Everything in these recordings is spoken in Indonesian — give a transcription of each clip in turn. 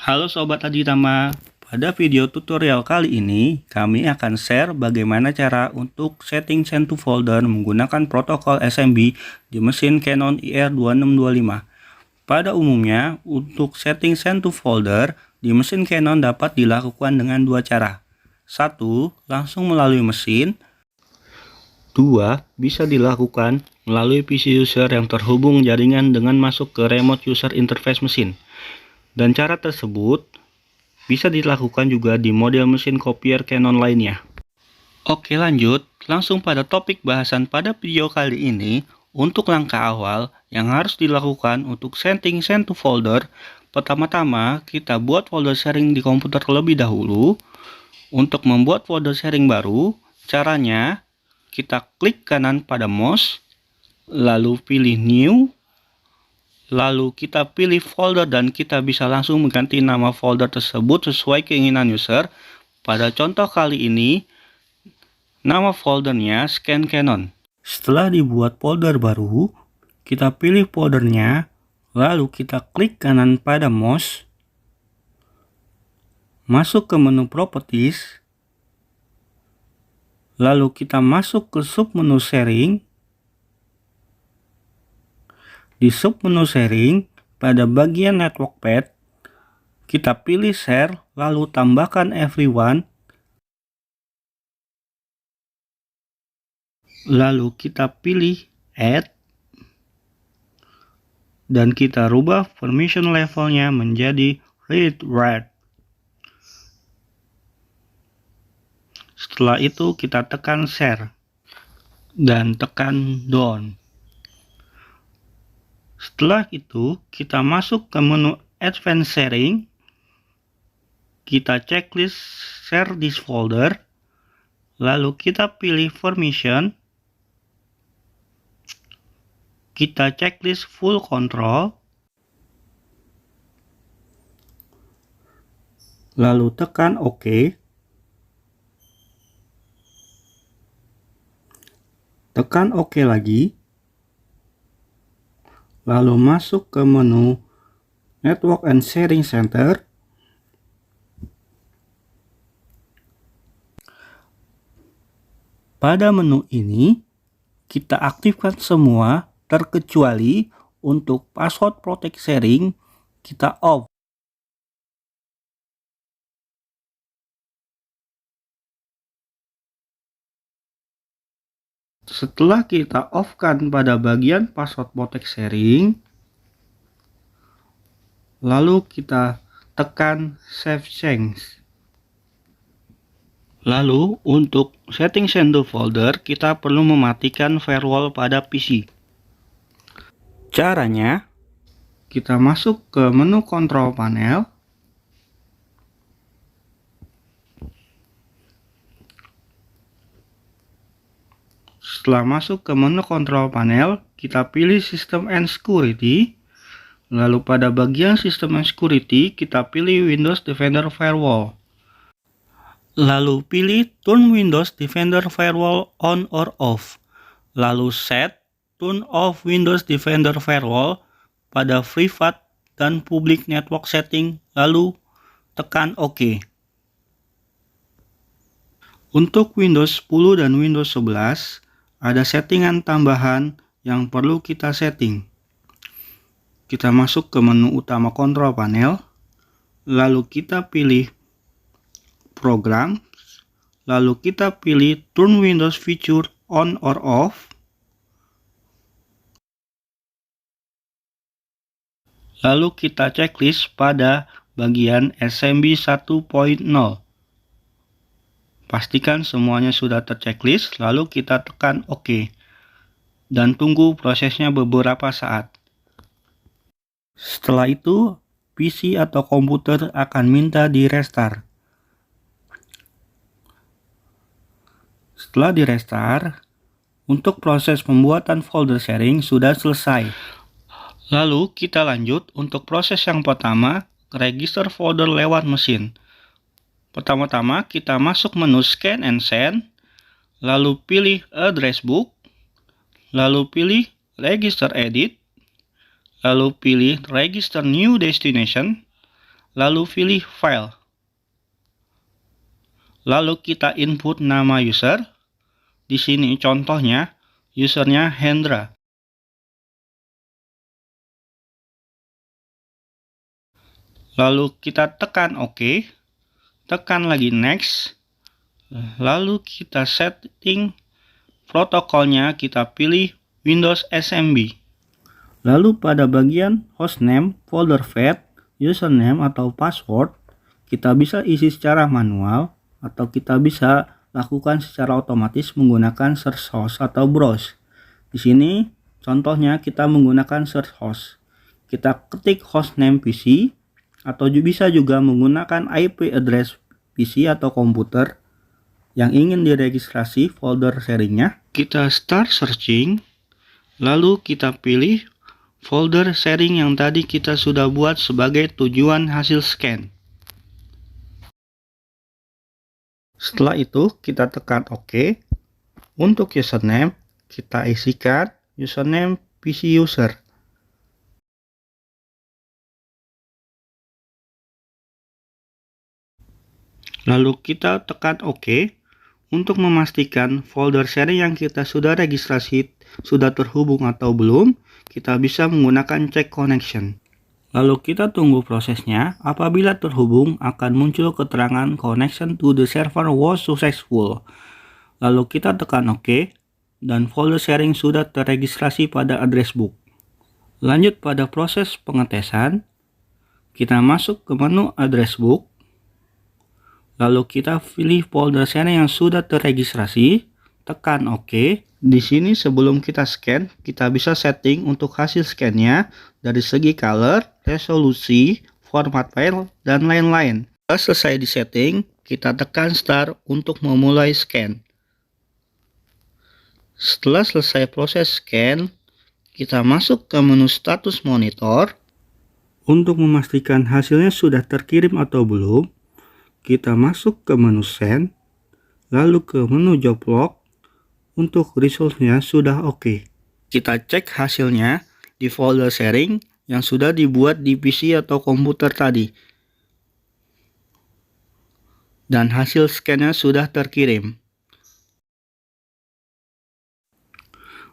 Halo Sobat Aditama, pada video tutorial kali ini kami akan share bagaimana cara untuk setting send to folder menggunakan protokol SMB di mesin Canon IR2625. Pada umumnya, untuk setting send to folder di mesin Canon dapat dilakukan dengan dua cara. 1. Langsung melalui mesin. 2. Bisa dilakukan melalui PC user yang terhubung jaringan dengan masuk ke remote user interface mesin. Dan cara tersebut bisa dilakukan juga di model mesin copier Canon lainnya. Oke, lanjut langsung pada topik bahasan pada video kali ini. Untuk langkah awal yang harus dilakukan untuk setting send to folder, pertama-tama kita buat folder sharing di komputer terlebih dahulu. Untuk membuat folder sharing baru, caranya kita klik kanan pada mouse, lalu pilih new. Lalu kita pilih folder dan kita bisa langsung mengganti nama folder tersebut sesuai keinginan user. Pada contoh kali ini, nama foldernya Scan Canon. Setelah dibuat folder baru, kita pilih foldernya, lalu kita klik kanan pada mouse, masuk ke menu Properties, lalu kita masuk ke submenu Sharing. Di submenu sharing, pada bagian network path, kita pilih share, lalu tambahkan everyone. Lalu kita pilih add. Dan kita rubah permission levelnya menjadi read write. Setelah itu kita tekan share. Dan tekan done. Setelah itu, kita masuk ke menu Advanced Sharing. Kita checklist Share this folder. Lalu kita pilih Permission. Kita checklist Full Control. Lalu tekan OK. Tekan OK lagi. Lalu masuk ke menu Network and Sharing Center. Pada menu ini, kita aktifkan semua terkecuali untuk password protect sharing, kita off. Setelah kita off-kan pada bagian password protect sharing, lalu kita tekan save change. Lalu untuk setting send to folder, kita perlu mematikan firewall pada PC. Caranya, kita masuk ke menu control panel. Setelah masuk ke menu control panel, kita pilih System and Security. Lalu pada bagian System and Security, kita pilih Windows Defender Firewall. Lalu pilih Turn Windows Defender Firewall on or off. Lalu set Turn off Windows Defender Firewall pada private dan public network setting. Lalu tekan OK. Untuk Windows 10 dan Windows 11, ada settingan tambahan yang perlu kita setting. Kita masuk ke menu utama kontrol panel, lalu kita pilih program, lalu kita pilih turn Windows feature on or off, lalu kita checklist pada bagian SMB 1.0. Pastikan semuanya sudah terchecklist, lalu kita tekan OK. Dan tunggu prosesnya beberapa saat. Setelah itu, PC atau komputer akan minta di restart. Setelah di restart, untuk proses pembuatan folder sharing sudah selesai. Lalu kita lanjut untuk proses yang pertama, register folder lewat mesin. Pertama-tama kita masuk menu Scan and Send, lalu pilih Address Book, lalu pilih Register Edit, lalu pilih Register New Destination, lalu pilih File. Lalu kita input nama user. Di sini contohnya, usernya Hendra. Lalu kita tekan OK, tekan lagi Next. Lalu kita setting protokolnya, kita pilih Windows SMB. Lalu pada bagian hostname, folder path, username atau password, kita bisa isi secara manual atau kita bisa lakukan secara otomatis menggunakan search host atau browse. Di sini contohnya kita menggunakan search host. Kita ketik hostname PC atau bisa juga menggunakan IP address PC atau komputer yang ingin diregistrasi folder sharingnya. Kita start searching, lalu kita pilih folder sharing yang tadi kita sudah buat sebagai tujuan hasil scan. Setelah itu kita tekan OK. Untuk username kita isikan username PC user. Lalu kita tekan OK. Untuk memastikan folder sharing yang kita sudah registrasi sudah terhubung atau belum, kita bisa menggunakan check connection. Lalu kita tunggu prosesnya. Apabila terhubung, akan muncul keterangan connection to the server was successful. Lalu kita tekan OK, dan folder sharing sudah terregistrasi pada address book. Lanjut pada proses pengetesan, kita masuk ke menu address book. Lalu kita pilih folder sharing yang sudah terregistrasi, tekan OK. Di sini sebelum kita scan, kita bisa setting untuk hasil scan-nya dari segi color, resolusi, format file, dan lain-lain. Setelah selesai di setting, kita tekan start untuk memulai scan. Setelah selesai proses scan, kita masuk ke menu status monitor. Untuk memastikan hasilnya sudah terkirim atau belum, kita masuk ke menu send, lalu ke menu job log. Untuk resultnya sudah oke. Kita cek hasilnya di folder sharing yang sudah dibuat di PC atau komputer tadi. Dan hasil scan-nya sudah terkirim.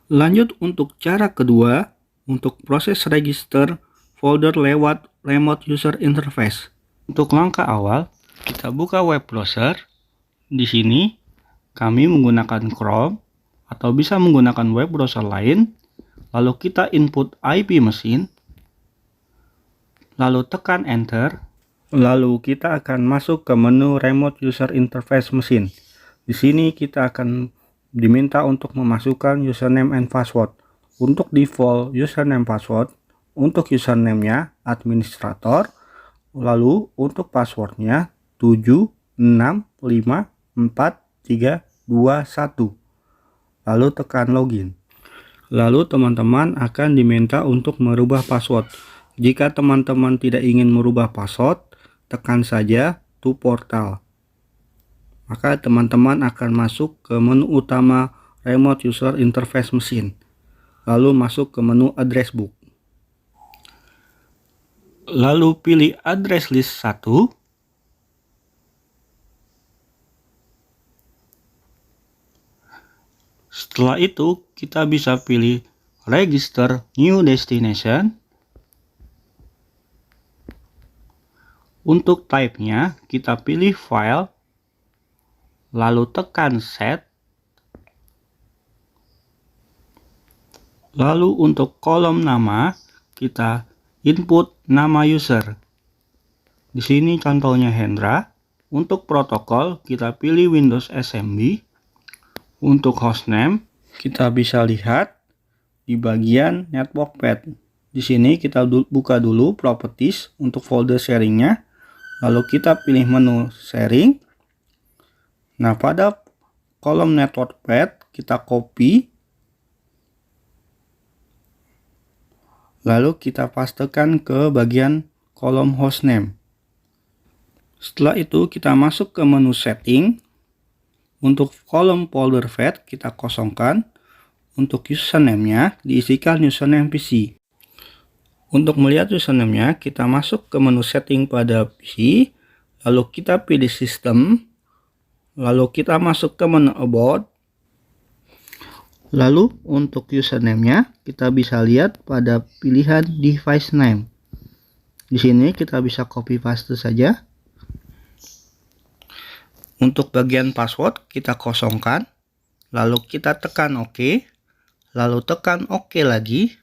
Lanjut untuk cara kedua, untuk proses register folder lewat remote user interface. Untuk langkah awal, kita buka web browser. Di sini kami menggunakan Chrome atau bisa menggunakan web browser lain. Lalu kita input IP mesin, lalu tekan enter. Lalu kita akan masuk ke menu remote user interface mesin. Di sini kita akan diminta untuk memasukkan username and password. Untuk default username password, untuk username-nya administrator, lalu untuk passwordnya 7654321. Lalu tekan login. Lalu teman-teman akan diminta untuk merubah password. Jika teman-teman tidak ingin merubah password, tekan saja to portal. Maka teman-teman akan masuk ke menu utama remote user interface mesin. Lalu masuk ke menu address book. Lalu pilih address list 1. Setelah itu, kita bisa pilih Register New Destination. Untuk type-nya, kita pilih File, lalu tekan Set. Lalu untuk kolom nama, kita input nama user. Di sini contohnya Hendra. Untuk protokol, kita pilih Windows SMB. Untuk hostname, kita bisa lihat di bagian network path. Di sini kita buka dulu properties untuk folder sharingnya. Lalu kita pilih menu sharing. Nah, pada kolom network path kita copy. Lalu kita pastekan ke bagian kolom hostname. Setelah itu kita masuk ke menu setting. Untuk kolom folder path kita kosongkan. Untuk username-nya diisikan username PC. Untuk melihat username-nya, kita masuk ke menu setting pada PC, lalu kita pilih sistem, lalu kita masuk ke menu about. Lalu untuk username-nya kita bisa lihat pada pilihan device name. Di sini kita bisa copy paste saja. Untuk bagian password kita kosongkan, lalu kita tekan OK, lalu tekan OK lagi,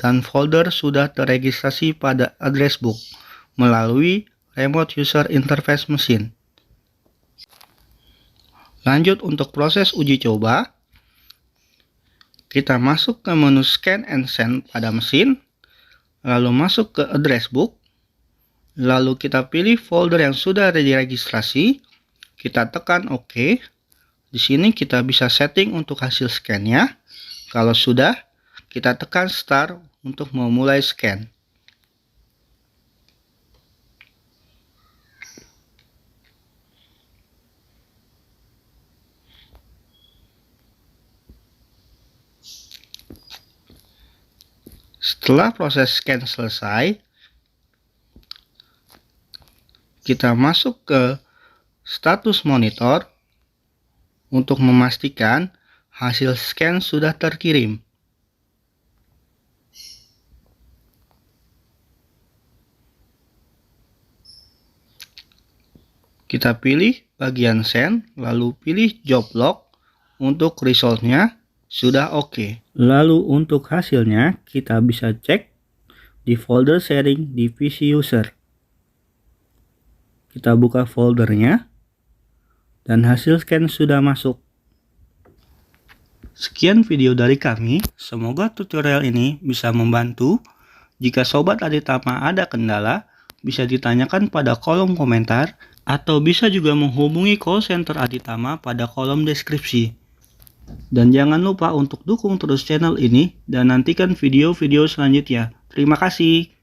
dan folder sudah terregistrasi pada address book melalui remote user interface mesin. Lanjut untuk proses uji coba. Kita masuk ke menu Scan and Send pada mesin, lalu masuk ke address book, lalu kita pilih folder yang sudah diregistrasi, kita tekan OK. Di sini kita bisa setting untuk hasil scan-nya. Kalau sudah, kita tekan Start untuk memulai scan. Setelah proses scan selesai, kita masuk ke status monitor untuk memastikan hasil scan sudah terkirim. Kita pilih bagian send, lalu pilih job log. Untuk resultnya sudah oke. Lalu untuk hasilnya kita bisa cek di folder sharing di PC user. Kita buka foldernya dan hasil scan sudah masuk. Sekian video dari kami, semoga tutorial ini bisa membantu. Jika Sobat Aditama ada kendala, bisa ditanyakan pada kolom komentar atau bisa juga menghubungi call center Aditama pada kolom deskripsi. Dan jangan lupa untuk dukung terus channel ini dan nantikan video-video selanjutnya. Terima kasih.